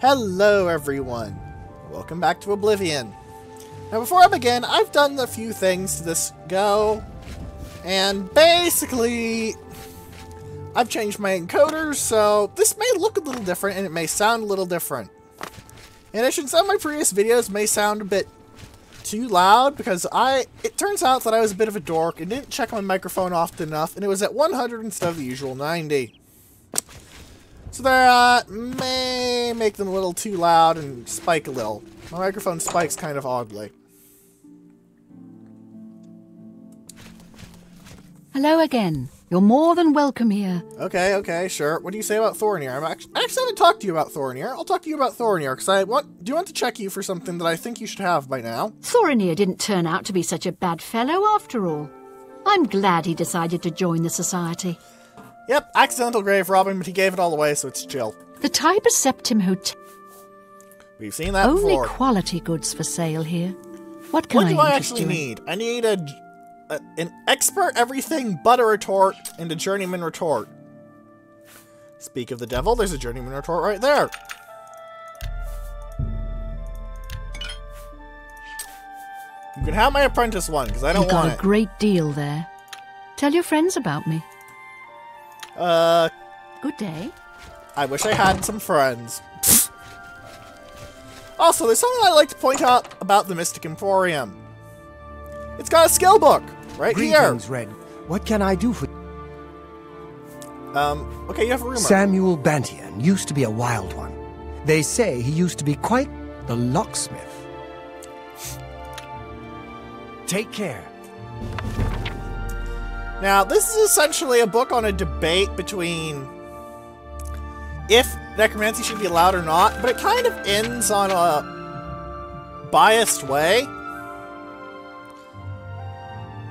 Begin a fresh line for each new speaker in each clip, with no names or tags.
Hello everyone! Welcome back to Oblivion. Now before I begin, I've done a few things to this go, and basically I've changed my encoders, so this may look a little different and it may sound a little different. In addition, some of my previous videos may sound a bit too loud because it turns out that I was a bit of a dork and didn't check my microphone often enough, and it was at 100 instead of the usual 90. So that may make them a little too loud and spike a little. My microphone spikes kind of oddly.
Hello again. You're more than welcome here.
Okay, sure. What do you say about Thornir? I actually haven't talked to you about Thornir. I'll talk to you about Thornir, because I do want to check you for something that I think you should have by now.
Thorinir didn't turn out to be such a bad fellow after all. I'm glad he decided to join the society.
Yep, accidental grave robbing, but he gave it all away, so it's chill.
The Tiber Septim Hotel.
We've seen that
Only
before.
quality goods for sale here. What can I
do I
interest
actually
you in?
need? I need an expert everything but a retort and a journeyman retort. Speak of the devil, there's a journeyman retort right there. You can have my apprentice one, because I don't
You got
want
a
it.
great deal there. Tell your friends about me. Good day.
I wish I had some friends. Also, there's something I'd like to point out about the Mystic Emporium. It's got a skill book, right
Greetings,
here.
Red. What can I do for you?
Okay, you have a rumor.
Samuel Bantian used to be a wild one. They say he used to be quite the locksmith. Take care.
Now, this is essentially a book on a debate between if necromancy should be allowed or not, but it kind of ends on a biased way.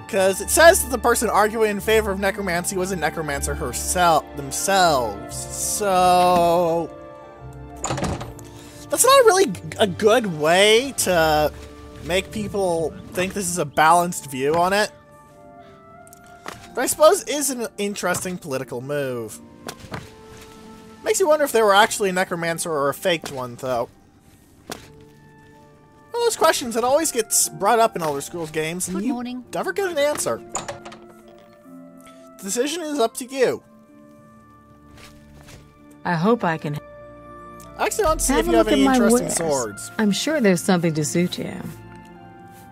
Because it says that the person arguing in favor of necromancy was a necromancer themselves. So that's not really a good way to make people think this is a balanced view on it. But I suppose it is an interesting political move. Makes you wonder if they were actually a necromancer or a faked one, though. One of those questions that always gets brought up in Elder Scrolls games, and
Good
you
morning.
never get an answer. The decision is up to you.
I hope I can
I actually want to see if
have a
you have
look at
any
my
interest in
wares.
swords.
I'm sure there's something to suit you.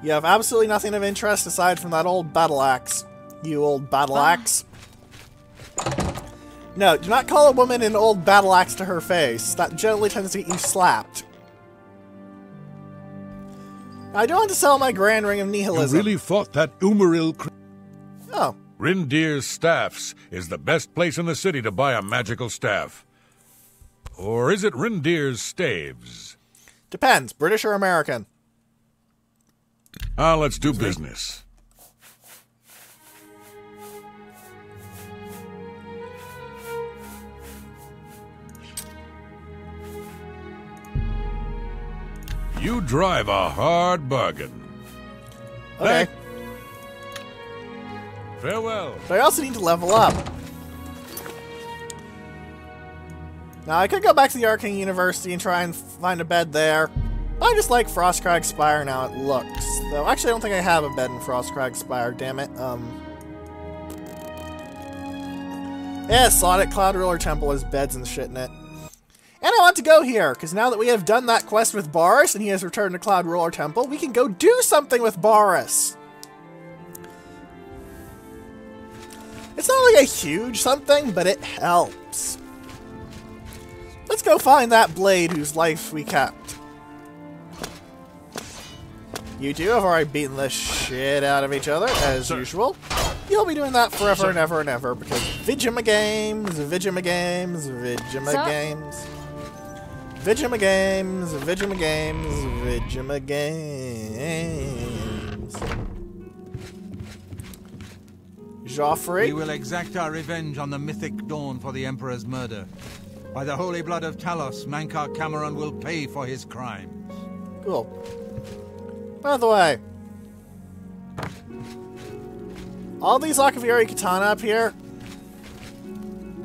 You have absolutely nothing of interest aside from that old battle axe. You old battle axe. No, do not call a woman an old battle axe to her face. That generally tends to get you slapped. I do want to sell my Grand Ring of Nihilism.
You really thought that Umaril
Oh,
Rindir's Staffs is the best place in the city to buy a magical staff? Or is it Rindir's Staves?
depends. British or American?
Let's do business. You drive a hard bargain.
Okay.
Farewell.
But I also need to level up. Now, I could go back to the Arcane University and try and find a bed there. But I just like Frostcrag Spire now it looks. Though, actually, I don't think I have a bed in Frostcrag Spire, damn it. Yeah, Sonic Cloud Ruler Temple has beds and shit in it. And I want to go here, because now that we have done that quest with Boris and he has returned to Cloud Ruler Temple, we can go do something with Boris. It's not like a huge something, but it helps. Let's go find that blade whose life we kept. You two have already beaten the shit out of each other, as usual. You'll be doing that forever and ever and ever, because Vigima Games, Vigima Games, Vigima Games. Vigima Games, Vigima Games, Vigima Games. Joffrey?
We will exact our revenge on the Mythic Dawn for the Emperor's murder. By the holy blood of Talos, Mankar Camoran will pay for his crimes.
Cool. By the way, all these Akaviri katana up here,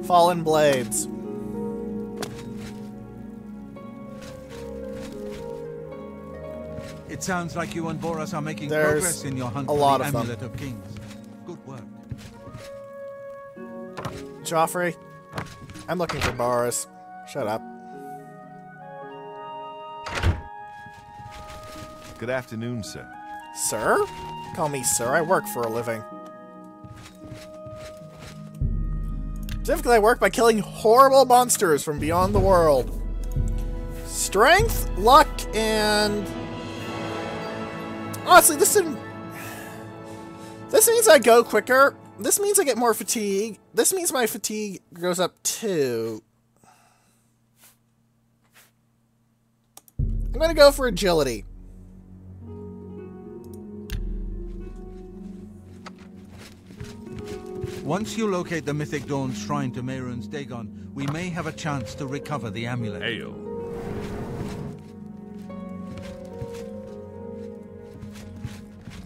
fallen blades.
It sounds like you and Boris are making
There's
progress in your hunt
a
for
lot
the
of them.
Amulet of Kings. Good work.
Joffrey, I'm looking for Boris. Shut up.
Good afternoon, sir.
Sir? Call me sir. I work for a living. Typically, I work by killing horrible monsters from beyond the world. Strength, luck, and... Honestly, this didn't... This means I go quicker. This means I get more fatigue. This means my fatigue goes up too. I'm gonna go for agility.
Once you locate the Mythic Dawn shrine to Mehrunes Dagon, we may have a chance to recover the amulet.
Hail.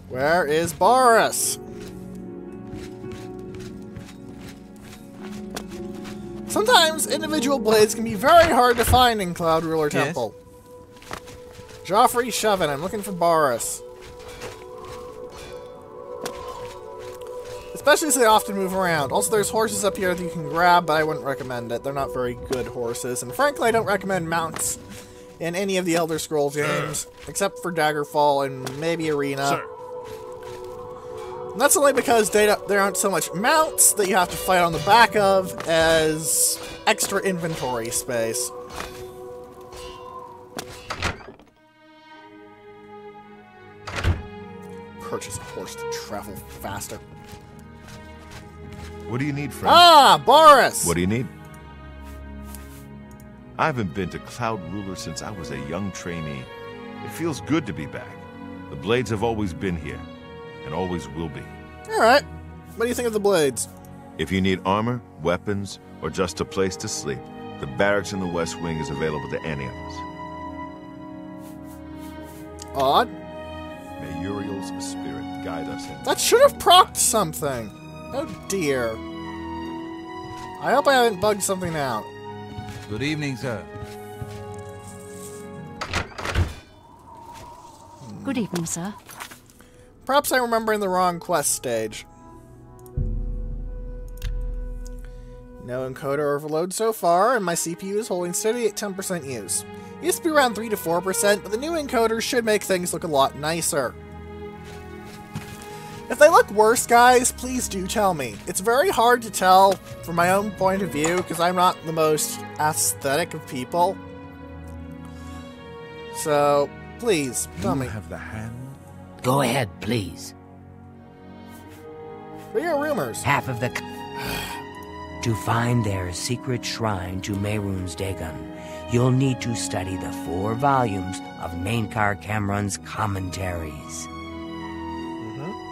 Where is Boris? Sometimes individual blades can be very hard to find in Cloud Ruler
Yes?
Temple. Joffrey Shovin, I'm looking for Boris. Especially as they often move around. Also, there's horses up here that you can grab, but I wouldn't recommend it. They're not very good horses. And frankly, I don't recommend mounts in any of the Elder Scrolls games, except for Daggerfall and maybe Arena.
Sir.
And that's only because there aren't so much mounts that you have to fight on the back of as extra inventory space. Purchase a horse to travel faster.
What do you need, friend?
Ah, Boris!
What do you need? I haven't been to Cloud Ruler since I was a young trainee. It feels good to be back. The blades have always been here, and always will be.
Alright. What do you think of the blades?
If you need armor, weapons, or just a place to sleep, the barracks in the West Wing is available to any of us.
Odd.
May Uriel's spirit guide us in.
That should have procced something. Oh dear. I hope I haven't bugged something out.
Good evening, sir.
Good evening, sir.
Perhaps I'm remembering the wrong quest stage. No encoder overload so far, and my CPU is holding steady at 10% use. It used to be around 3 to 4%, but the new encoders should make things look a lot nicer. If they look worse, guys, please do tell me. It's very hard to tell from my own point of view, because I'm not the most aesthetic of people. So, please, tell me.
Have the hand.
Go ahead, please.
What are your rumors?
Half of the... To find their secret shrine to Mehrunes Dagon, you'll need to study the 4 volumes of Mainkar Camoran's commentaries.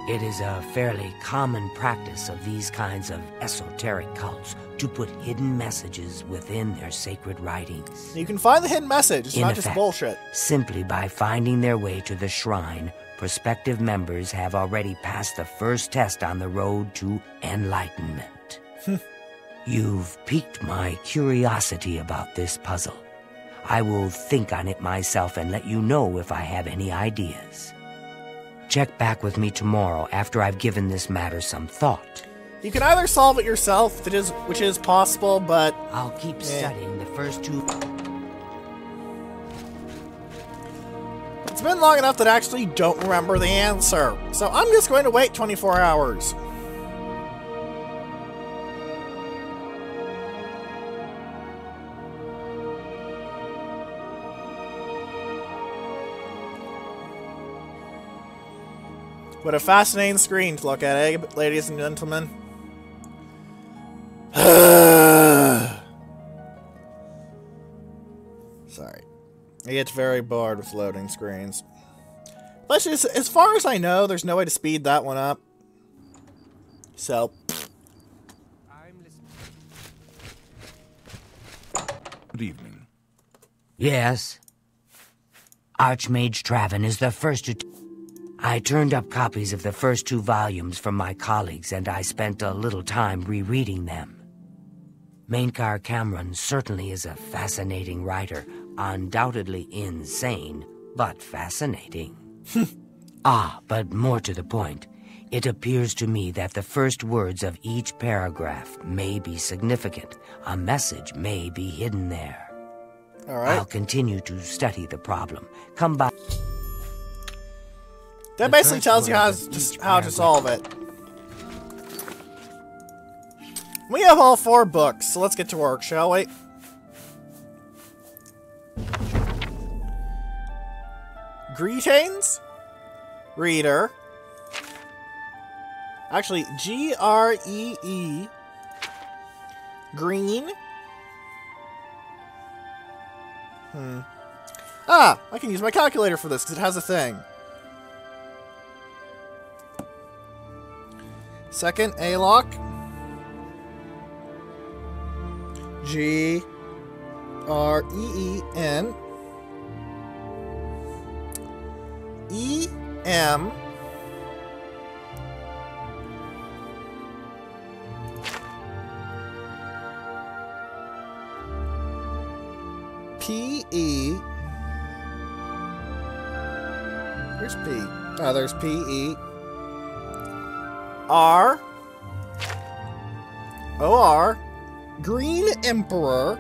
It is a fairly common practice of these kinds of esoteric cults to put hidden messages within their sacred writings.
You can find the hidden message, it's
In
not just
effect,
bullshit.
Simply by finding their way to the shrine, prospective members have already passed the first test on the road to enlightenment. You've piqued my curiosity about this puzzle. I will think on it myself and let you know if I have any ideas. Check back with me tomorrow after I've given this matter some thought.
You can either solve it yourself, which is possible, but...
I'll keep studying the first 2...
It's been long enough that I actually don't remember the answer. So I'm just going to wait 24 hours. What a fascinating screen to look at, eh, ladies and gentlemen? Sorry. I get very bored with loading screens. But just, as far as I know, there's no way to speed that one up. So.
Good evening.
Yes? Archmage Traven is the first to... I turned up copies of the first 2 volumes from my colleagues, and I spent a little time rereading them. Mainkar Camoran certainly is a fascinating writer, undoubtedly insane, but fascinating. But more to the point, it appears to me that the first words of each paragraph may be significant. A message may be hidden there.
All right.
I'll continue to study the problem. Come back.
That basically tells you how to solve it. We have all 4 books, so let's get to work, shall we? Greetings, reader. Actually, G-R-E-E. Green. Ah, I can use my calculator for this because it has a thing. Second, A-lock. G-R-E-E-N. E-M. P-E. Where's P? Oh, there's P-E. R. O-R. Green Emperor.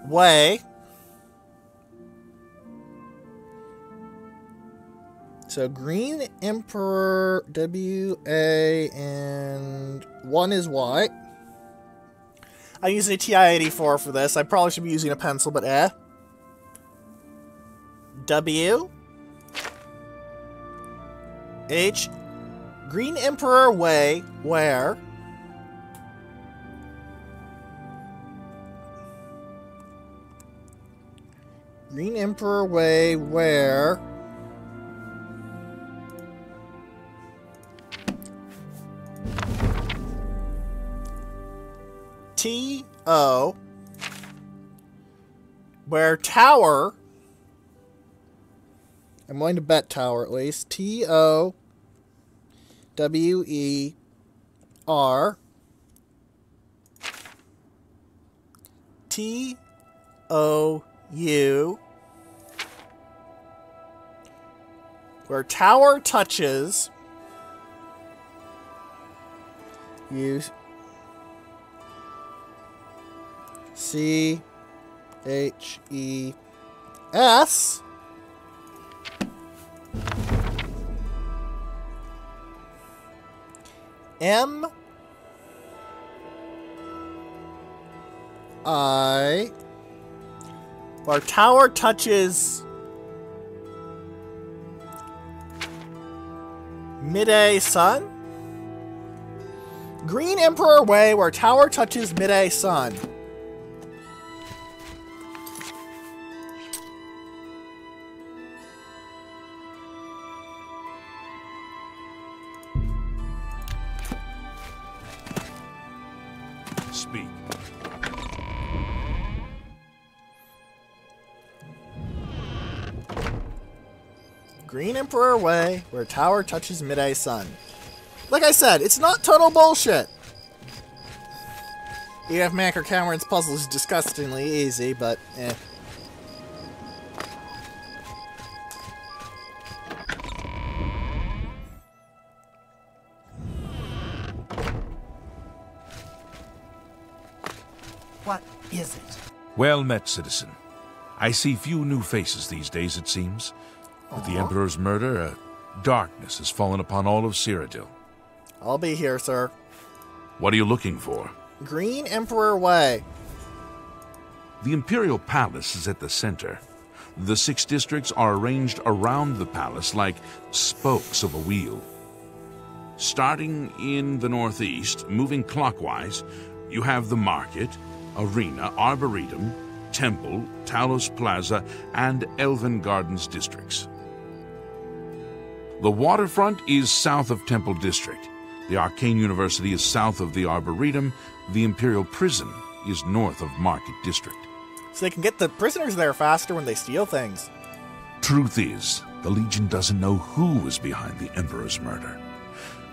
Way. So Green Emperor, W-A, and 1 is Y. I'm using a TI-84 for this. I probably should be using a pencil, but W. H. Green Emperor Way, where? Green Emperor Way, where? T-O, where tower, I'm going to bet tower at least, T-O-W-E-R, T-O-U, where tower touches, use C-H-E-S. M-I. Where tower touches midday sun. Green Emperor Way, where tower touches midday sun.
Speak.
Green Emperor Way, where tower touches midday sun. Like I said, it's not total bullshit. EF Mac or Cameron's puzzle is disgustingly easy, but eh.
What is it?
Well met, citizen. I see few new faces these days, it seems. With the Emperor's murder, a darkness has fallen upon all of Cyrodiil.
I'll be here, sir.
What are you looking for?
Green Emperor Way.
The Imperial Palace is at the center. The 6 districts are arranged around the palace like spokes of a wheel. Starting in the northeast, moving clockwise, you have the market, arena, arboretum, temple, Talos Plaza, and Elven Gardens districts. The waterfront is south of Temple District. The Arcane University is south of the Arboretum. The Imperial Prison is north of Market District.
So they can get the prisoners there faster when they steal things.
Truth is, the Legion doesn't know who was behind the Emperor's murder.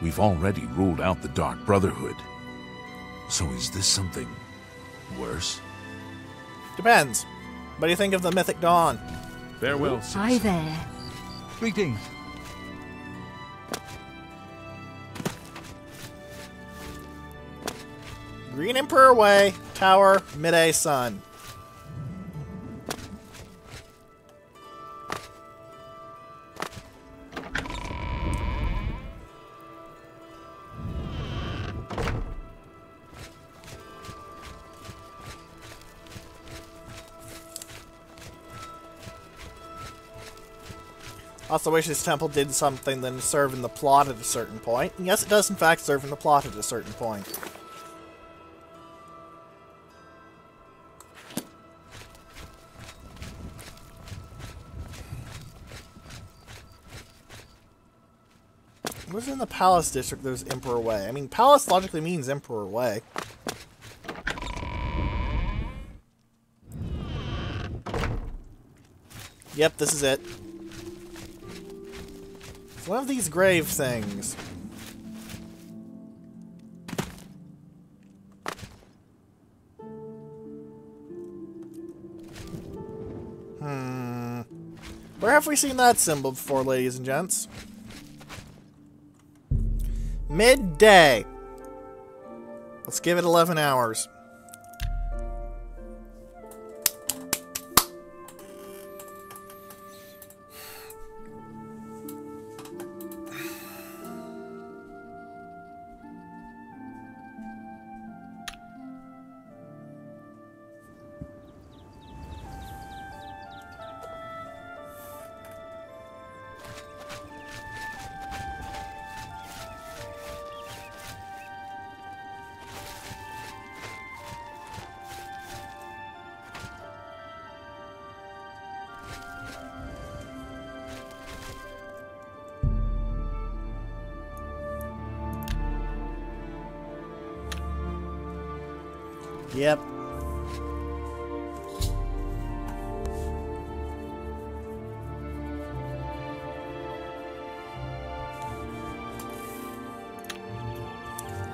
We've already ruled out the Dark Brotherhood. So is this something worse?
Depends. What do you think of the Mythic Dawn?
Farewell,
Hi
citizen.
there.
Greetings.
Green Emperor Way, Tower, Midday Sun. Also wish this temple did something then serve in the plot at a certain point. And yes, it does in fact serve in the plot at a certain point. What's in the Palace District there's Emperor Way? I mean, Palace logically means Emperor Way. Yep, this is it. It's one of these grave things. Where have we seen that symbol before, ladies and gents? Midday. Let's give it 11 hours. Yep.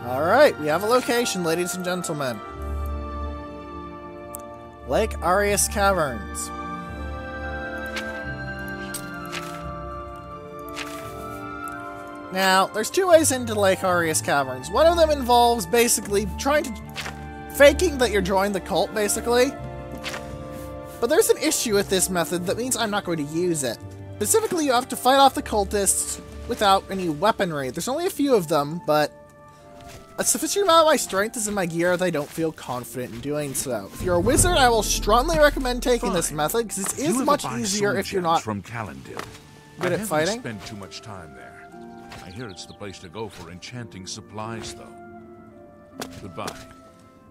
Alright, we have a location, ladies and gentlemen. Lake Arius Caverns. Now, there's two ways into Lake Arius Caverns. One of them involves basically faking that you're joining the cult, basically. But there's an issue with this method that means I'm not going to use it. Specifically, you have to fight off the cultists without any weaponry. There's only a few of them, but a sufficient amount of my strength is in my gear that I don't feel confident in doing so. If you're a wizard, I will strongly recommend taking this method, because it is much easier if you're not
from Calendil.
good at fighting.
I haven't spent too much time there. I hear it's the place to go for enchanting supplies, though. Goodbye.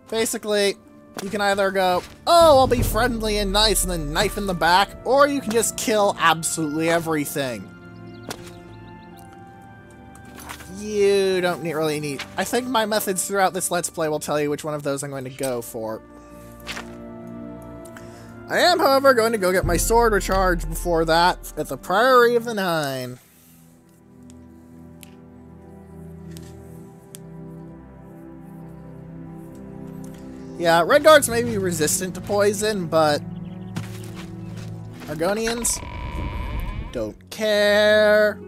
Basically, you can either go, oh, I'll be friendly and nice, and then knife in the back, or you can just kill absolutely everything. You don't really need... I think my methods throughout this Let's Play will tell you which one of those I'm going to go for. I am, however, going to go get my sword recharged before that at the Priory of the Nine. Yeah, Red Guards may be resistant to poison, but Argonians don't care.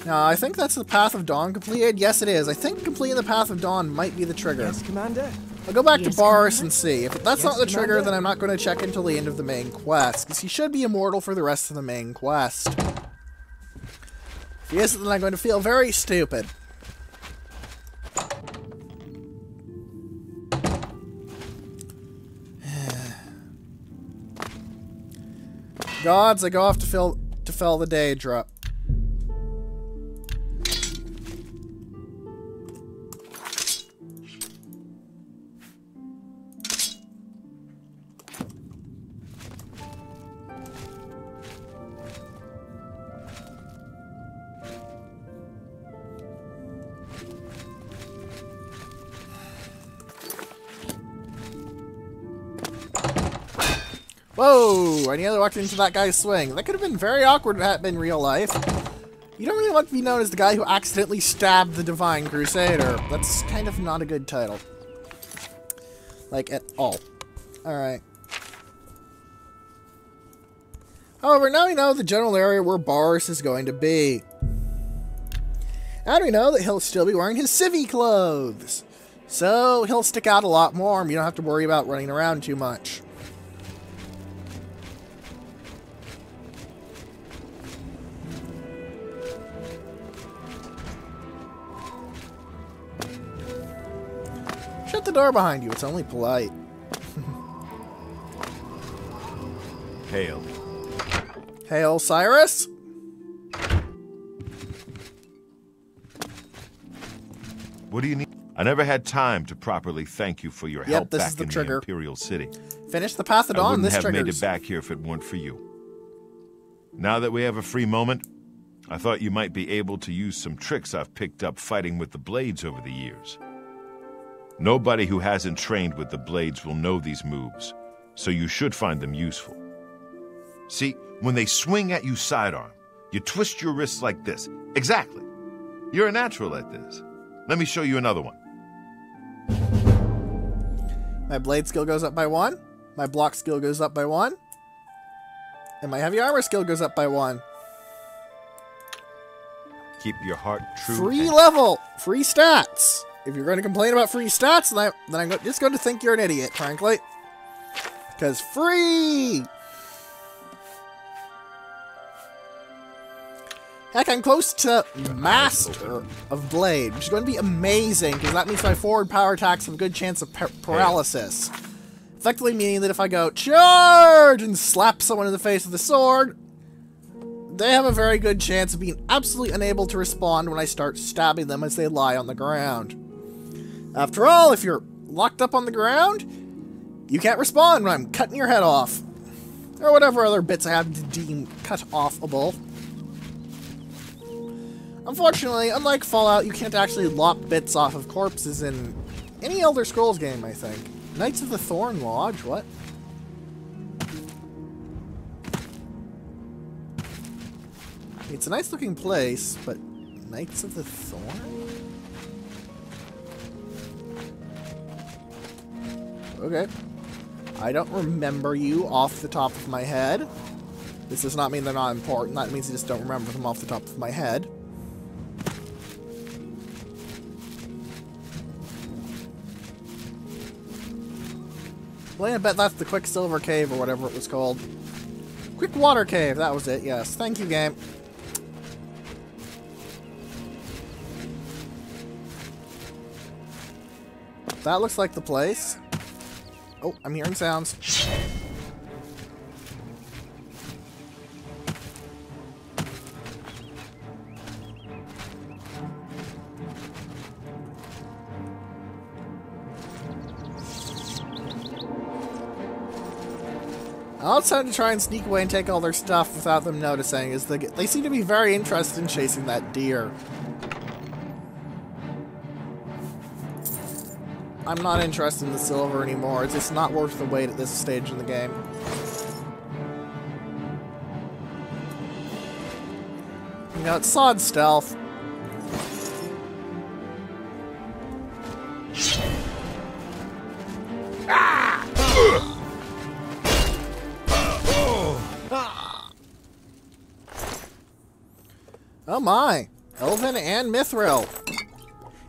Now, I think that's the Path of Dawn completed. Yes, it is. I think completing the Path of Dawn might be the trigger.
Yes, Commander.
I'll go back to
Yes,
Boris
Commander.
and see. If that's not the trigger,
Commander.
then I'm not going to check until the end of the main quest, because he should be immortal for the rest of the main quest. If he isn't, then I'm going to feel very stupid. Gods, I go off to fell the Daedra. Whoa! I nearly walked into that guy's swing. That could have been very awkward had it been real life. You don't really want to be known as the guy who accidentally stabbed the Divine Crusader. That's kind of not a good title. Like, at all. Alright. However, now we know the general area where Boris is going to be. And we know that he'll still be wearing his civvy clothes. So, he'll stick out a lot more, and you don't have to worry about running around too much. Shut the door behind you, it's only polite.
Hail.
Hail, Cyrus!
What do you need? I never had time to properly thank you for your help back in the Imperial City.
Finish the Path of Dawn,
I wouldn't
this
have
triggers.
made it back here if it weren't for you. Now that we have a free moment, I thought you might be able to use some tricks I've picked up fighting with the blades over the years. Nobody who hasn't trained with the blades will know these moves, so you should find them useful. See, when they swing at you sidearm, you twist your wrists like this. Exactly. You're a natural at this. Let me show you another one.
My blade skill goes up by 1. My block skill goes up by 1. And my heavy armor skill goes up by 1.
Keep your heart true.
Free level! Free stats! If you're going to complain about free stats, then I'm just going to think you're an idiot, frankly. Because free! Heck, I'm close to Master of Blade, which is going to be amazing, because that means my forward power attacks have a good chance of paralysis. Effectively meaning that if I go, charge, and slap someone in the face with a sword, they have a very good chance of being absolutely unable to respond when I start stabbing them as they lie on the ground. After all, if you're locked up on the ground, you can't respond when I'm cutting your head off. Or whatever other bits I have to deem cut-offable. Unfortunately, unlike Fallout, you can't actually lop bits off of corpses in any Elder Scrolls game, I think. Knights of the Thorn Lodge? What? It's a nice looking place, but Knights of the Thorn? Okay. I don't remember you off the top of my head. This does not mean they're not important. That means I just don't remember them off the top of my head. Well, I bet that's the Quicksilver Cave or whatever it was called. Quick Water Cave, that was it, yes. Thank you, game. That looks like the place. Oh, I'm hearing sounds. Now it's time to try and sneak away and take all their stuff without them noticing, as they seem to be very interested in chasing that deer. I'm not interested in the silver anymore. It's just not worth the wait at this stage in the game. You know, it's sod stealth. Oh my! Elven and Mithril.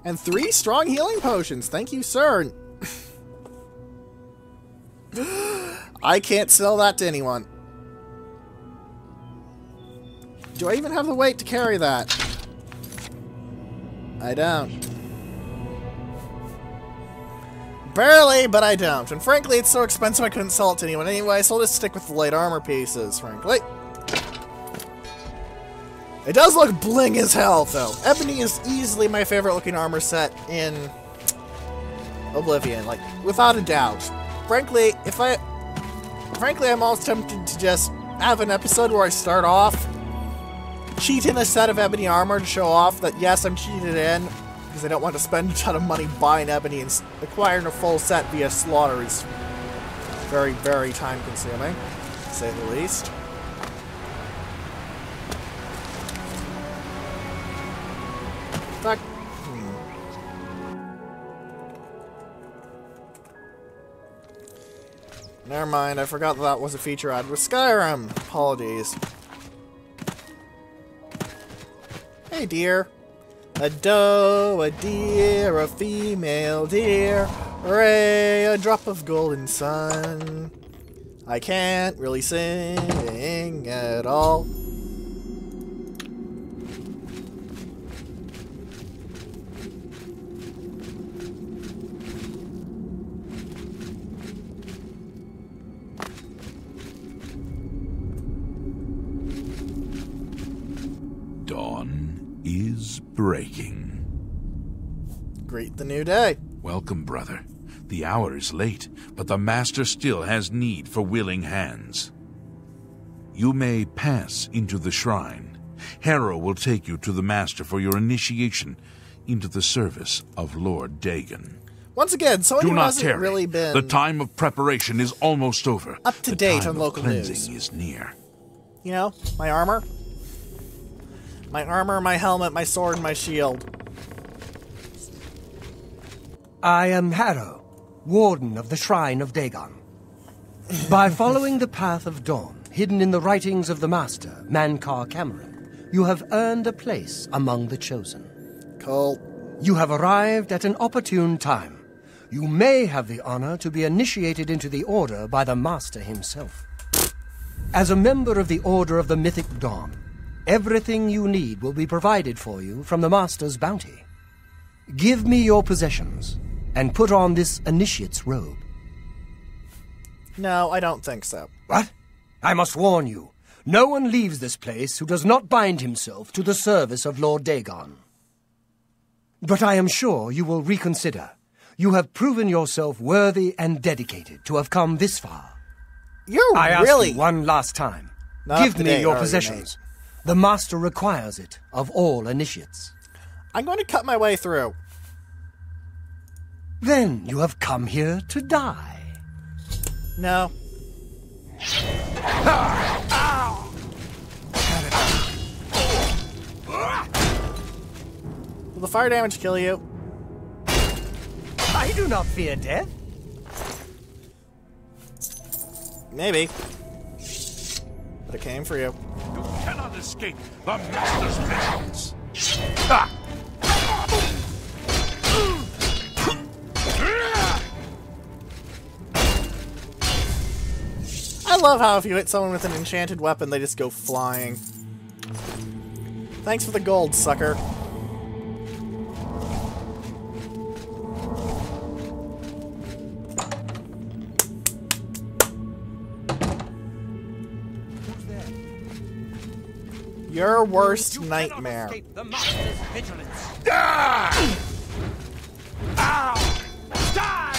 And 3 strong healing potions. Thank you, sir. I can't sell that to anyone. Do I even have the weight to carry that? I don't. Barely, but I don't. And frankly, it's so expensive I couldn't sell it to anyone anyway, so I'll just stick with the light armor pieces, frankly. It does look bling as hell, though. Ebony is easily my favorite looking armor set in Oblivion, like, without a doubt. Frankly, I'm almost tempted to just have an episode where I start off, cheat in a set of ebony armor to show off that, yes, I'm cheated in, because I don't want to spend a ton of money buying ebony, and acquiring a full set via slaughter is very, very time-consuming, to say the least. Back. Never mind, I forgot that was a feature I had with Skyrim. Apologies. Hey, deer. A doe, a deer, a female deer. Hooray, a drop of golden sun. I can't really sing at all.
Dawn is breaking.
Greet the new day.
Welcome, brother. The hour is late, but the Master still has need for willing hands. You may pass into the shrine. Harrow will take you to the Master for your initiation into the service of Lord Dagon.
Once again, someone
Do
who
not
hasn't
tarry.
really been
The time of preparation is almost over.
up to date
The
on
time
local
of cleansing
news.
is near.
You know, my armor. My armor, my helmet, my sword, and my shield.
I am Harrow, Warden of the Shrine of Dagon. By following the path of dawn, hidden in the writings of the Master, Camoran, you have earned a place among the chosen.
Cool.
You have arrived at an opportune time. You may have the honor to be initiated into the Order by the Master himself. As a member of the Order of the Mythic Dawn, everything you need will be provided for you from the Master's bounty. Give me your possessions, and put on this initiate's robe.
No, I don't think so.
What? I must warn you, no one leaves this place who does not bind himself to the service of Lord Dagon. But I am sure you will reconsider. You have proven yourself worthy and dedicated to have come this far.
You're
I ask
really
you one last time.
Not
Give
up to
me
date,
your
are you,
possessions. The Master requires it of all initiates.
I'm going to cut my way through.
Then you have come here to die.
No. Will the fire damage kill you?
I do not fear death.
Maybe. But it came for you.
You cannot escape the Master's vengeance. Ah!
I love how if you hit someone with an enchanted weapon, they just go flying. Thanks for the gold, sucker. Your worst nightmare.
The Master's vigilance.
Ah! Ow! Die!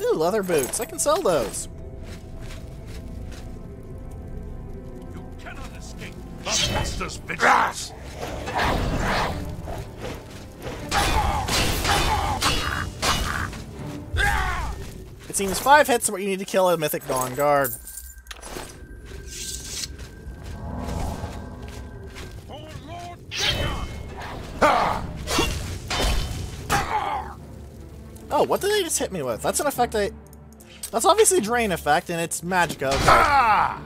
Ooh, leather boots. I can sell those.
You cannot escape the Master's vigilance.
It seems 5 hits are what you need to kill a Mythic Dawn guard.
Oh, Lord Dagon!
Oh, what did they just hit me with? That's an effect I... That's obviously a drain effect, and it's Magicka. Okay.
Ah!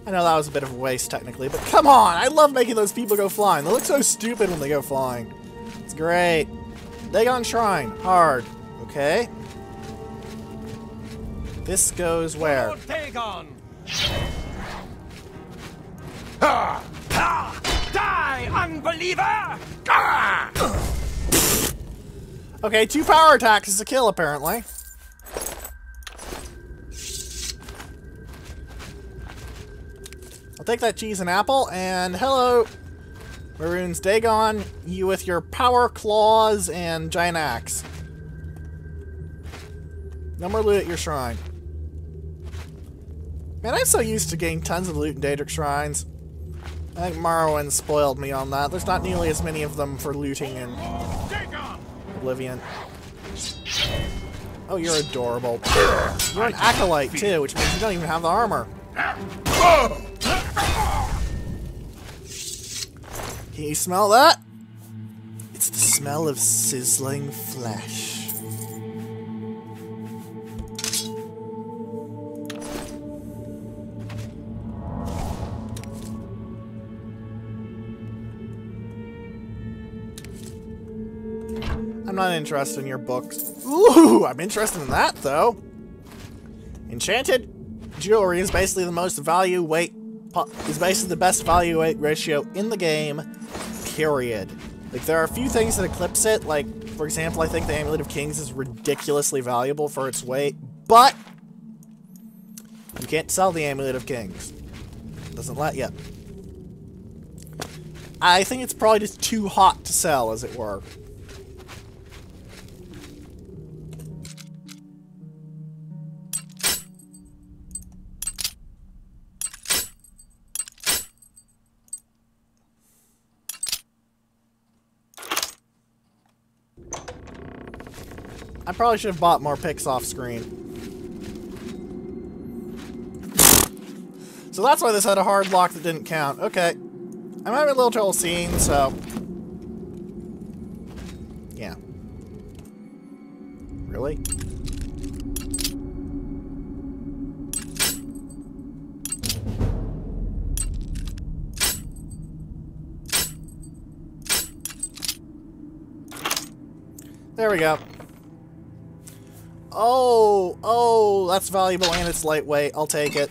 I know that was a bit of a waste, technically, but come on! I love making those people go flying. They look so stupid when they go flying. It's great. Dagon Shrine. Hard. Okay. This goes where?
Lord Dagon.
Ah!
Die, unbeliever!
Ah!
Okay, 2 power attacks is a kill, apparently. I'll take that cheese and apple, and hello, Maroon's Dagon, you with your power claws and giant axe. No more loot at your shrine. Man, I'm so used to getting tons of loot in Daedric shrines. I think Morrowind spoiled me on that. There's not nearly as many of them for looting in Oblivion. Oh, you're adorable. You're an acolyte, too, which means you don't even have the armor. Can you smell that? It's the smell of sizzling flesh. I'm not interested in your books. Ooh, I'm interested in that, though. Enchanted jewelry is basically the most value-weight... is basically the best value-weight ratio in the game, period. Like, there are a few things that eclipse it. Like, for example, I think the Amulet of Kings is ridiculously valuable for its weight, but you can't sell the Amulet of Kings. Doesn't let you. I think it's probably just too hot to sell, as it were. I probably should have bought more picks off screen. So that's why this had a hard lock that didn't count. Okay. I'm having a little trouble seeing, so... yeah. Really? There we go. Oh, that's valuable and it's lightweight. I'll take it.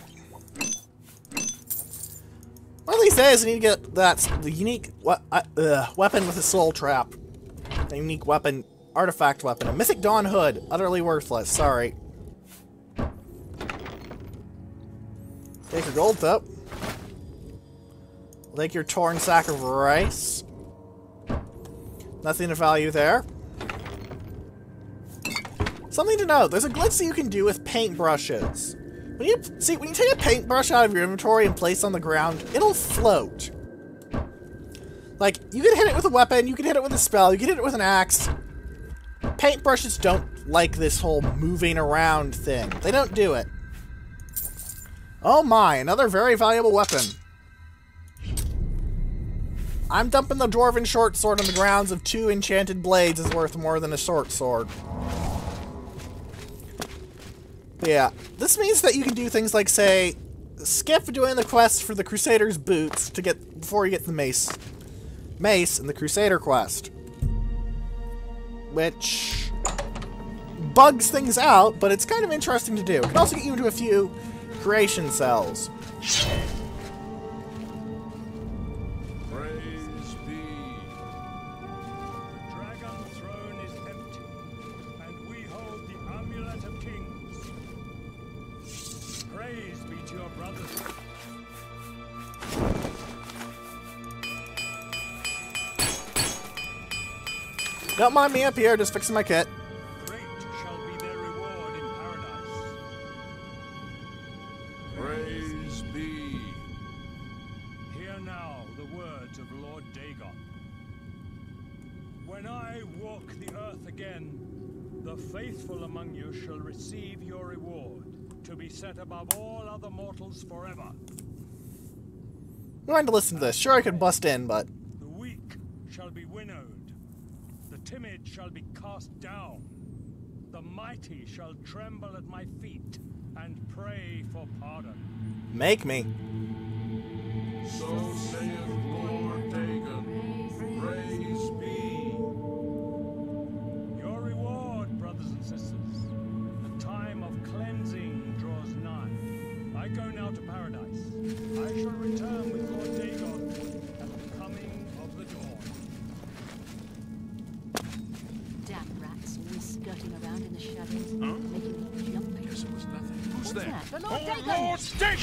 One of these days, I need to get the unique weapon with a soul trap. A unique weapon, artifact weapon. A Mythic Dawn hood. Utterly worthless. Sorry. Take your gold, though. Take your torn sack of rice. Nothing of value there. Something to note, there's a glitch that you can do with paintbrushes. When you take a paintbrush out of your inventory and place it on the ground, it'll float. Like, you can hit it with a weapon, you can hit it with a spell, you can hit it with an axe. Paintbrushes don't like this whole moving around thing. They don't do it. Oh my, another very valuable weapon. I'm dumping the Dwarven short sword on the grounds of 2 enchanted blades is worth more than a short sword. Yeah, this means that you can do things like, say, skip doing the quest for the Crusader's boots to get before you get the mace in the Crusader quest, which bugs things out, but it's kind of interesting to do. It can also get you into a few creation cells. Don't mind me up here, just fixing my kit.
Great shall be their reward in paradise.
Praise be.
Hear now the words of Lord Dagon. When I walk the earth again, the faithful among you shall receive your reward, to be set above all other mortals forever.
I'm going to listen to this. Sure, I could bust in, but...
The weak shall be winnowed. The timid shall be cast down. The mighty shall tremble at my feet and pray for pardon.
Make me.
So saith Lord Dagon. Praise be.
Your reward, brothers and sisters. The time of cleansing draws nigh. I go now to paradise. I shall return with Lord Dagon at the coming of the dawn.
Damn rats always skirting around in the shadows, making me jumpy.
Guess it was nothing. Who's
What's
there?
that? The Lord Dagon!
Lord Dagon!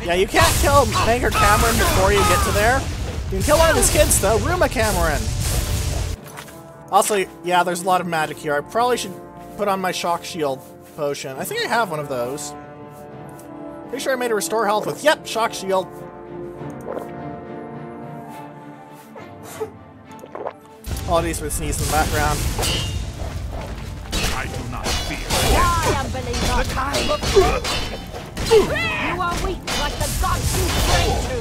Yeah, you can't kill Maker Camoran before you get to there. You can kill one of his kids, though, Ruma Camoran. Also, yeah, there's a lot of magic here. I probably should put on my shock shield potion. I think I have one of those. Pretty sure I made a restore health with, yep, shock shield. Apologies for the sneeze in the background.
I do not fear.
Die, unbeliever! The time of You are weak like the gods you pray to!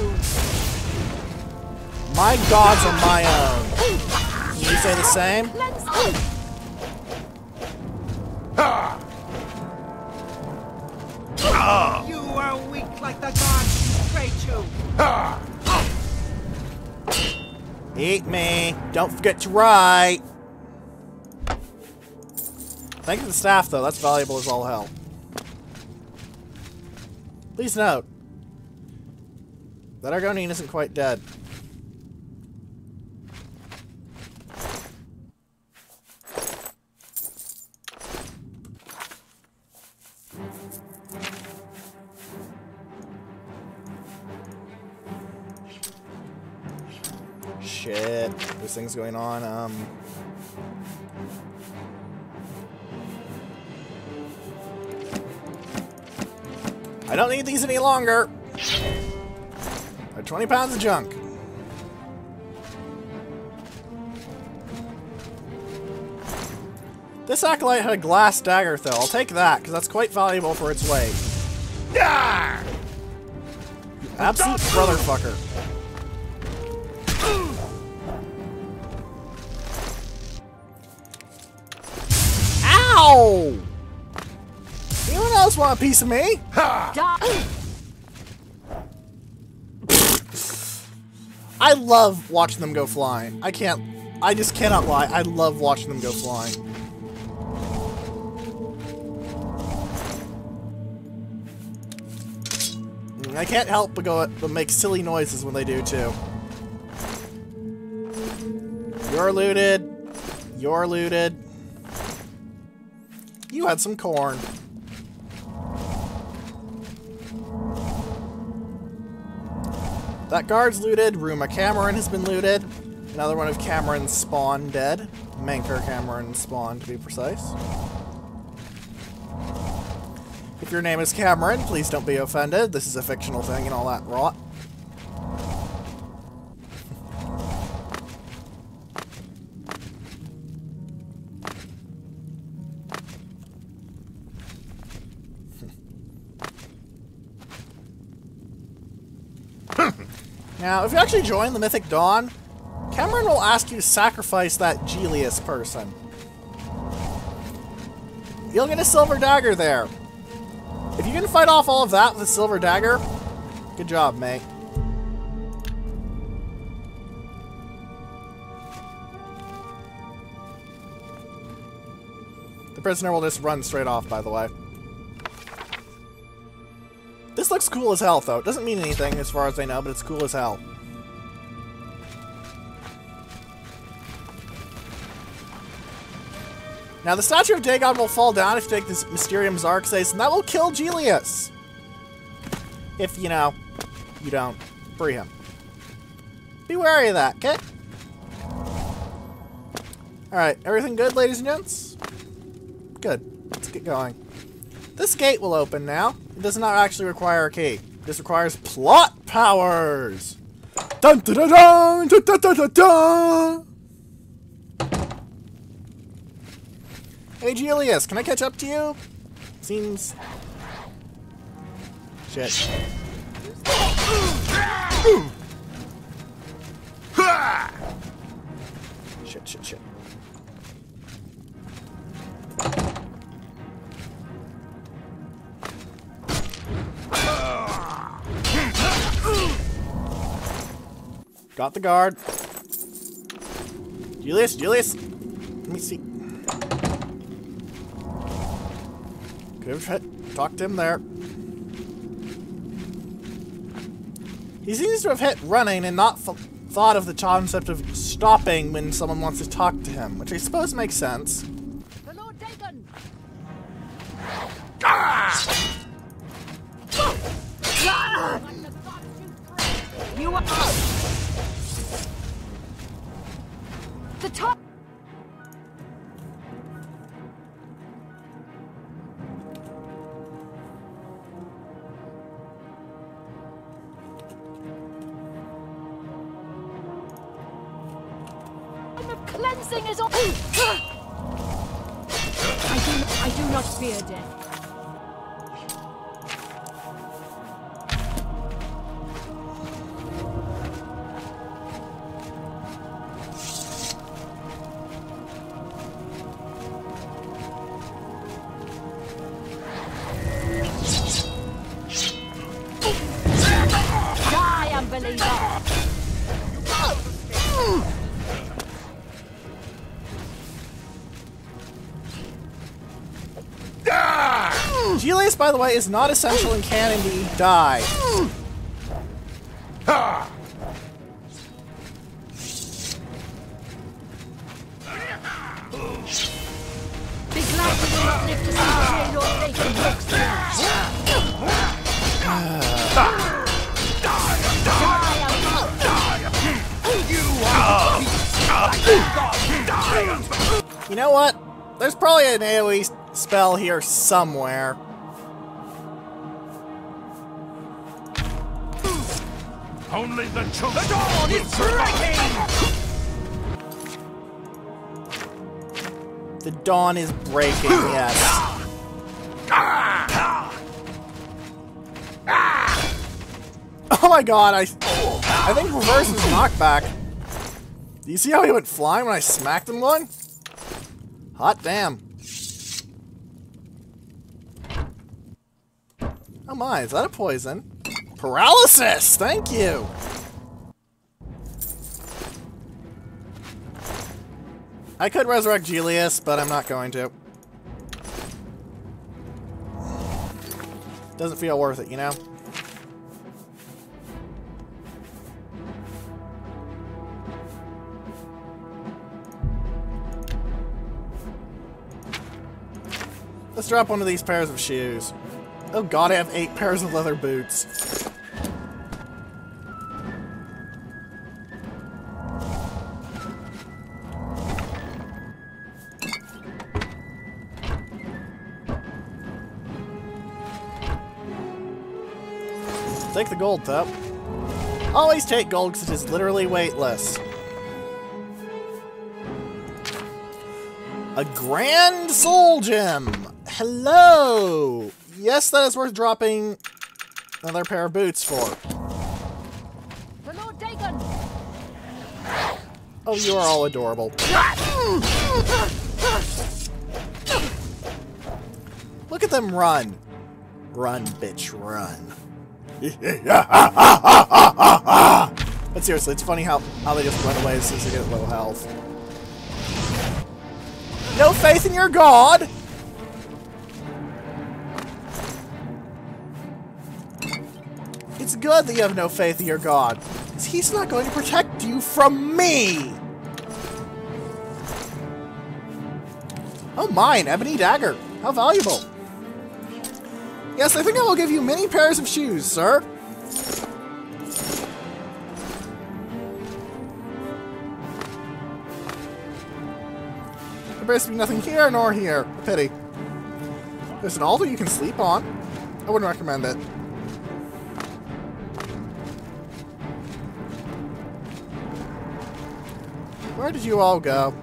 My gods are my own. Can you say the same?
You are weak like the gods you pray to.
Eat me. Don't forget to write. Thank you for the staff, though. That's valuable as all hell. Please note that Argonian isn't quite dead. Shit. There's things going on. I don't need these any longer. They're 20 pounds of junk. This acolyte had a glass dagger, though. I'll take that, because that's quite valuable for its weight.
Ah!
You absolute brotherfucker. Ow! Anyone else want a piece of me? I love watching them go flying. I just cannot lie. I love watching them go flying. I can't help but make silly noises when they do too. You're looted. You're looted. You had some corn. That guard's looted. Room of Camoran has been looted. Another one of Camoran's spawn dead. Mankar Camoran's spawn, to be precise. If your name is Camoran, please don't be offended. This is a fictional thing and all that rot. Now, if you actually join the Mythic Dawn, Camoran will ask you to sacrifice that Julius person. You'll get a silver dagger there. If you can fight off all of that with a silver dagger, good job, mate. The prisoner will just run straight off, by the way. This looks cool as hell, though. It doesn't mean anything as far as I know, but it's cool as hell. Now, the statue of Dagon will fall down if you take this Mysterium Xarxes, and that will kill Julius. If, you know, you don't free him. Be wary of that, okay? Alright, everything good, ladies and gents? Good. Let's get going. This gate will open now. It does not actually require a key. This requires plot powers! Dun dun dun dun dun dun dun dun dun! Hey Julius, can I catch up to you? Seems... Shit. Shit, shit, shit. Got the guard. Julius, Julius! Let me see. Could have talked to him there. He seems to have hit running and not thought of the concept of stopping when someone wants to talk to him, which I suppose makes sense.
The Lord Dagon! You are the top. Time of cleansing is on. I do not fear death. Die, unbeliever!
Julius, by the way, is not essential in canon to die.
Be glad you will not live to see the day your Satan looks
You know what? There's probably an AoE spell here somewhere.
Only the chosen.
The dawn is breaking!
The dawn is breaking, yes. Oh my god, I think reverse is knockback. Do you see how he went flying when I smacked him one? Hot damn. Oh my, is that a poison? Paralysis! Thank you! I could resurrect Julius, but I'm not going to. Doesn't feel worth it, you know? Let's drop one of these pairs of shoes. Oh god, I have 8 pairs of leather boots. Take the gold, Tup. Always take gold because it is literally weightless. A grand soul gem! Hello! Yes, that is worth dropping another pair of boots for.
The Lord Dagon!
Oh, you are all adorable. Look at them run. Run, bitch, run. But seriously, it's funny how they just run away as soon as they get low health. No faith in your god! It's good that you have no faith in your god, because he's not going to protect you from me! Oh, mine, ebony dagger. How valuable. Yes, I think I will give you many pairs of shoes, sir. There appears to be nothing here nor here. A pity. There's an altar you can sleep on. I wouldn't recommend it. Where did you all go?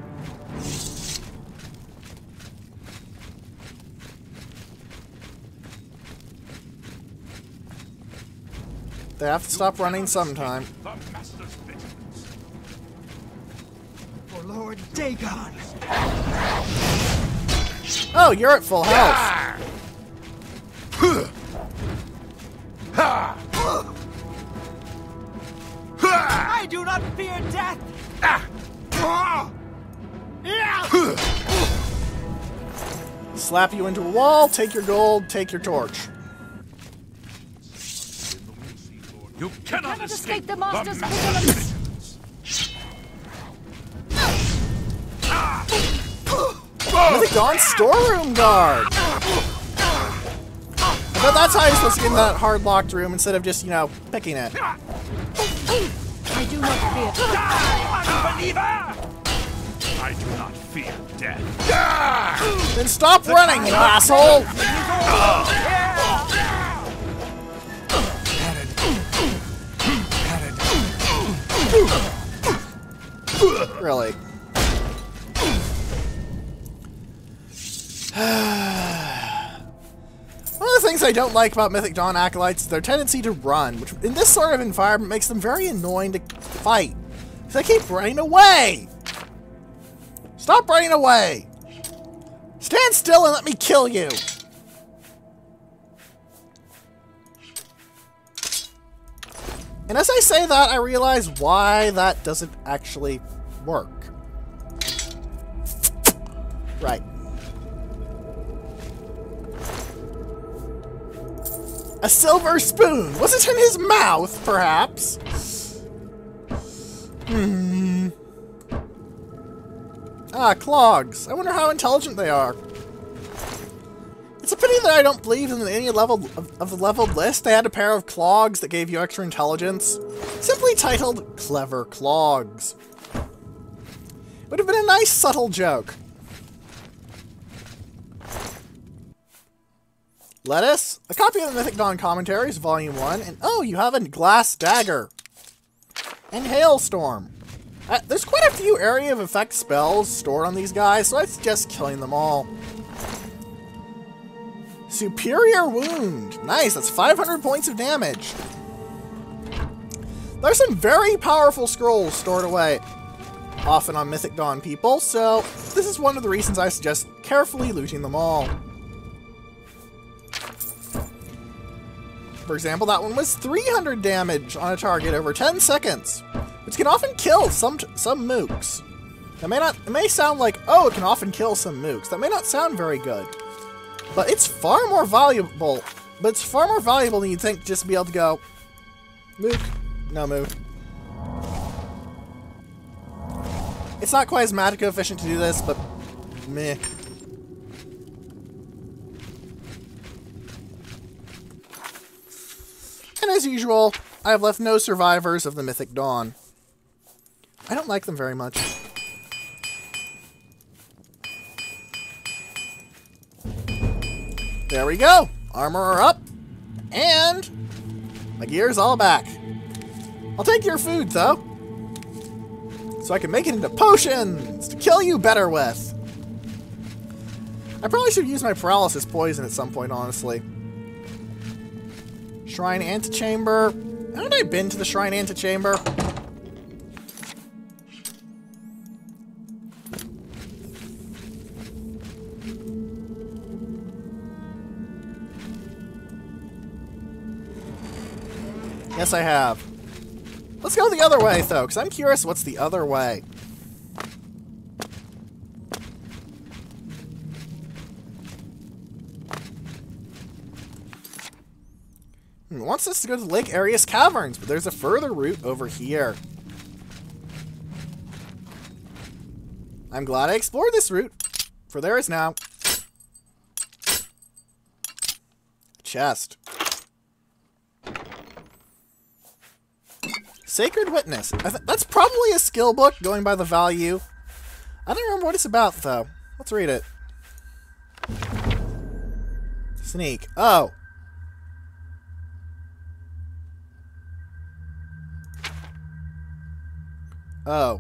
They have to stop running sometime.
For Lord Dagon!
Oh, you're at full health.
I do not fear death!
Slap you into a wall, take your gold, take your torch.
You cannot
escape the Master's vigilance!
Mythic Dawn storeroom guard! But that's how you're supposed to get in that hard locked room instead of just, you know, picking it.
I do not fear.
I do not fear death.
Then stop running, you asshole! Really? One of the things I don't like about Mythic Dawn Acolytes is their tendency to run, which in this sort of environment makes them very annoying to fight. Because they keep running away! Stop running away! Stand still and let me kill you! And as I say that, I realize why that doesn't actually work. Right. A silver spoon! Was it in his mouth, perhaps? Ah, clogs. I wonder how intelligent they are. It's a pity that I don't believe in any level of the leveled list they had a pair of clogs that gave you extra intelligence, simply titled Clever Clogs. Would have been a nice subtle joke. Lettuce, a copy of the Mythic Dawn Commentaries, Volume 1, and oh, you have a glass dagger. And Hailstorm. There's quite a few area of effect spells stored on these guys, so I suggest killing them all. Superior Wound. Nice, that's 500 points of damage. There's some very powerful scrolls stored away, often on Mythic Dawn people, so this is one of the reasons I suggest carefully looting them all. For example, that one was 300 damage on a target over 10 seconds, which can often kill some mooks. It may sound like, oh, it can often kill some mooks. That may not sound very good, but it's far more valuable. But it's far more valuable than you'd think just to be able to go, mook, no mook. It's not quite as magic efficient to do this, but meh. And as usual, I have left no survivors of the Mythic Dawn. I don't like them very much. There we go! Armor are up, and my gear's all back. I'll take your food, though, so I can make it into potions to kill you better with. I probably should use my paralysis poison at some point, honestly. Shrine Antechamber. Haven't I been to the Shrine Antechamber? Yes, I have. Let's go the other way, though, because I'm curious what's the other way. It wants us to go to Lake Arius Caverns, but there's a further route over here. I'm glad I explored this route, for there is now a chest. Sacred Witness. That's probably a skill book, going by the value. I don't remember what it's about, though. Let's read it. Sneak. Oh. Oh.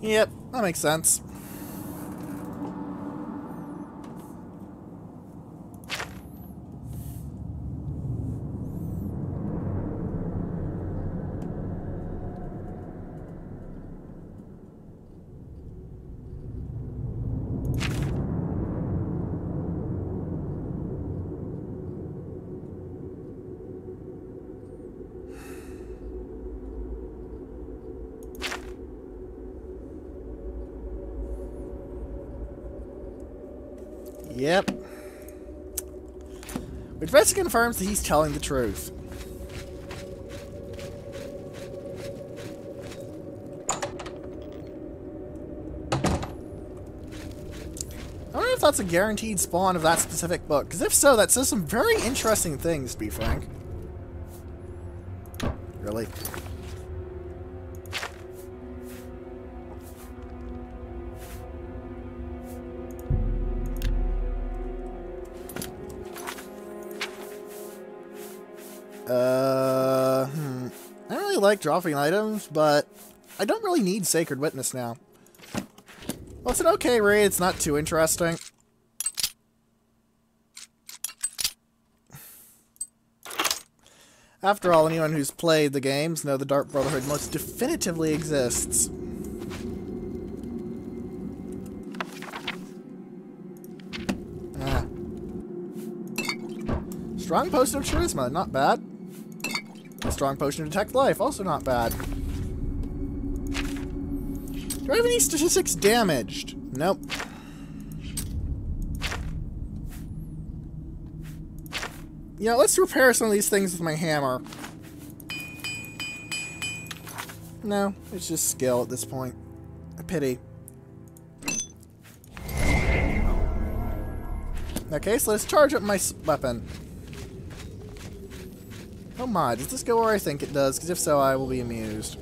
Yep, that makes sense. Yep. Which basically confirms that he's telling the truth. I wonder if that's a guaranteed spawn of that specific book, because if so, that says some very interesting things, to be frank. Really? I don't really like dropping items, but I don't really need Sacred Witness now. Well, it's an okay raid, it's not too interesting. After all, anyone who's played the games know the Dark Brotherhood most definitively exists. Strong Potion of Charisma, not bad. A strong Potion of Detect Life, also not bad. Do I have any statistics damaged? Nope. You know, let's repair some of these things with my hammer. No, it's just skill at this point. A pity. In that case, let's charge up my weapon. Oh my, does this go where I think it does? Because if so, I will be amused.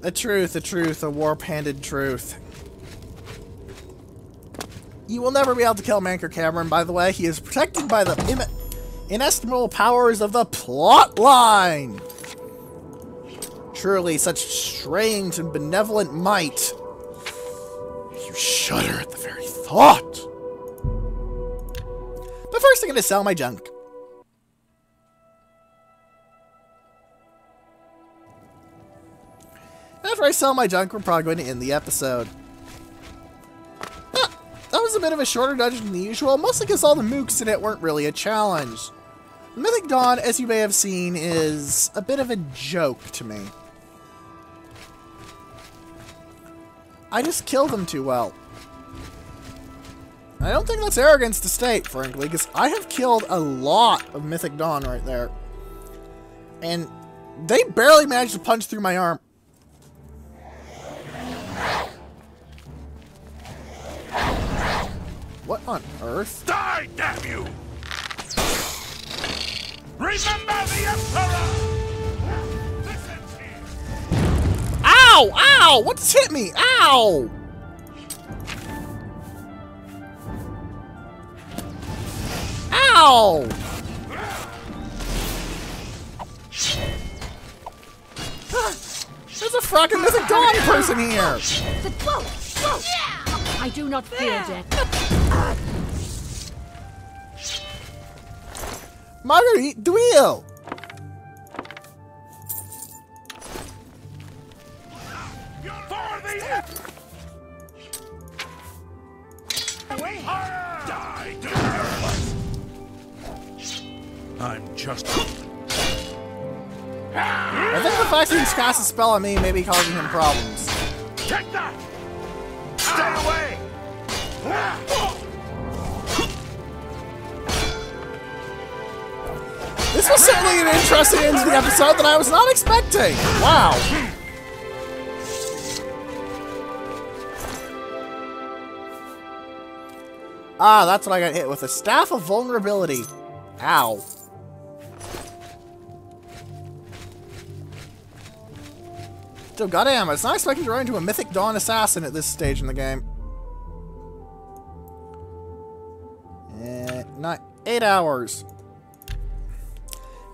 A truth, a warp-handed truth. You will never be able to kill Mankar Camoran, by the way. He is protected by the inestimable powers of the plot line. Truly, such strange and benevolent might. You shudder at the very thought. But first, I'm going to sell my junk. After I sell my junk, we're probably going to end the episode. That was a bit of a shorter dungeon than usual, mostly because all the mooks in it weren't really a challenge. The Mythic Dawn, as you may have seen, is a bit of a joke to me. I just kill them too well. I don't think that's arrogance to state, frankly, because I have killed a lot of Mythic Dawn right there. And they barely managed to punch through my arm. What on earth?
Die, damn you! Remember the Emperor! Listen here!
Ow! Ow! What just hit me? Ow! Ow! There's a fracking Mythic Dawn person here!
Whoa! Whoa! I do not fear death.
Marguerite Duil!
I'm just...
I think the fact that he's cast a spell on me may be causing him problems.
Take that! Stay away!
This was certainly an interesting end to the episode that I was not expecting! Wow! Ah, that's what I got hit with. A Staff of Vulnerability. Ow. Still, goddamn, I was not expecting to run into a Mythic Dawn assassin at this stage in the game. 8 hours.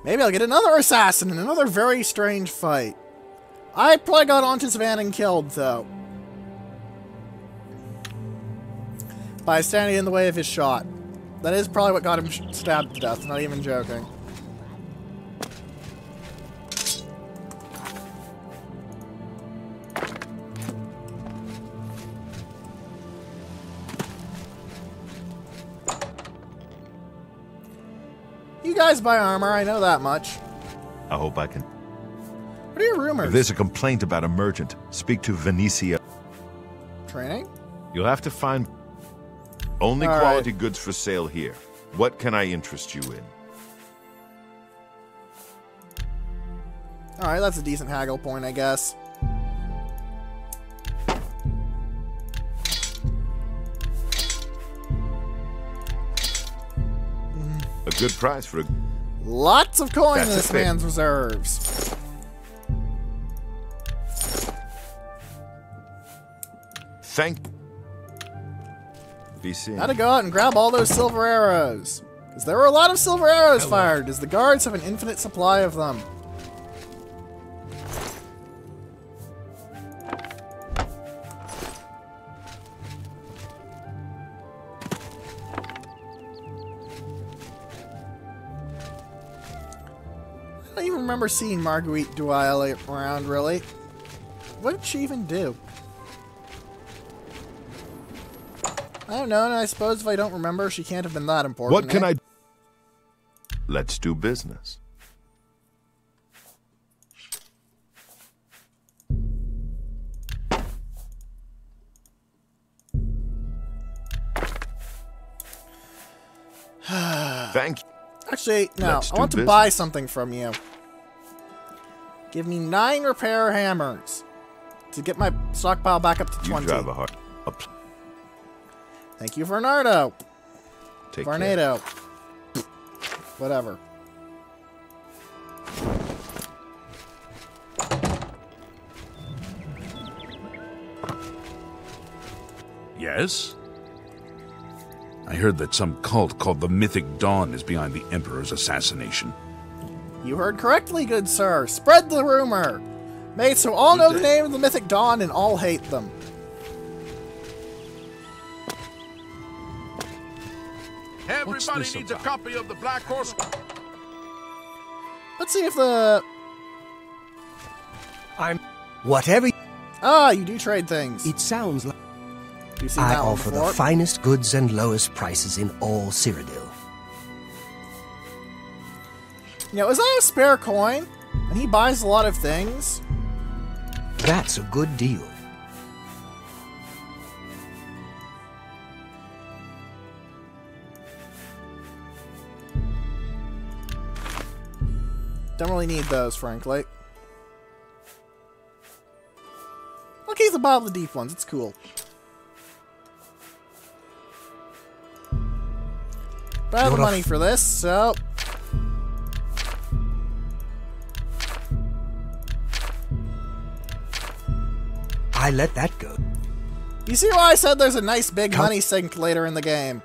Maybe I'll get another assassin in another very strange fight. I probably got onto Savannah and killed, though. By standing in the way of his shot. That is probably what got him stabbed to death, not even joking. You guys buy armor, I know that much.
I hope I can.
What are your rumors?
If there's a complaint about a merchant, speak to Venetia.
Training?
You'll have to find only
All
quality
right.
goods for sale here. What can I interest you in?
Alright, that's a decent haggle point, I guess.
A good price for a...
Lots of coin in
That's
this
a bit.
man's reserves.
Thank... Be seen.
Gotta go out and grab all those silver arrows. Because there were a lot of silver arrows fired, as the guards have an infinite supply of them. I don't even remember seeing Marguerite Duile around, really. What did she even do? I don't know, and I suppose if I don't remember, she can't have been that important.
What can
eh?
I... Let's do business. Thank you.
Actually, no.
Let's
I
do
want to
business.
buy something from you. Give me 9 repair hammers to get my stockpile back up to
You
20.
drive a hard...
Thank you, Varnado.
Take care.
Varnado. Whatever.
Yes? I heard that some cult called the Mythic Dawn is behind the Emperor's assassination.
You heard correctly, good sir. Spread the rumor. Make it so all know the name of the Mythic Dawn and all hate them.
Everybody needs a copy of the Black Horse.
Let's see if the...
Whatever.
Ah, you do trade things.
It sounds like
You've seen
I
that one
offer
before.
the finest goods and lowest prices in all Cyrodiil.
You know, is that a spare coin? And he buys a lot of things?
That's a good deal.
Don't really need those, frankly. I'll keep the bottle of the deep ones. It's cool. But I have the money for this, so...
I let that go.
You see why I said there's a nice big money sink later in the game?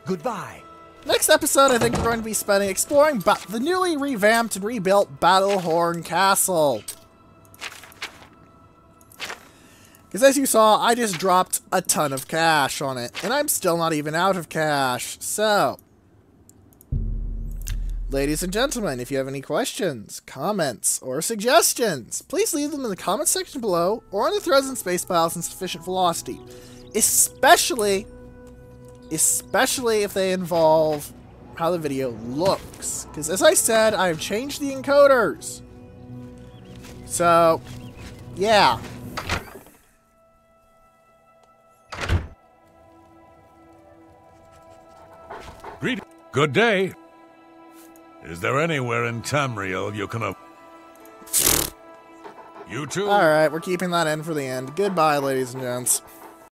Goodbye.
Next episode, I think we're going to be spending exploring the newly revamped and rebuilt Battlehorn Castle. Because as you saw, I just dropped a ton of cash on it, and I'm still not even out of cash. So, ladies and gentlemen, if you have any questions, comments, or suggestions, please leave them in the comments section below or on the threads in Spacebattles in sufficient velocity. Especially if they involve how the video looks. Because as I said, I've changed the encoders. So, yeah.
Good day. Is there anywhere in Tamriel you can... You too?
Alright, we're keeping that in for the end. Goodbye, ladies and gents.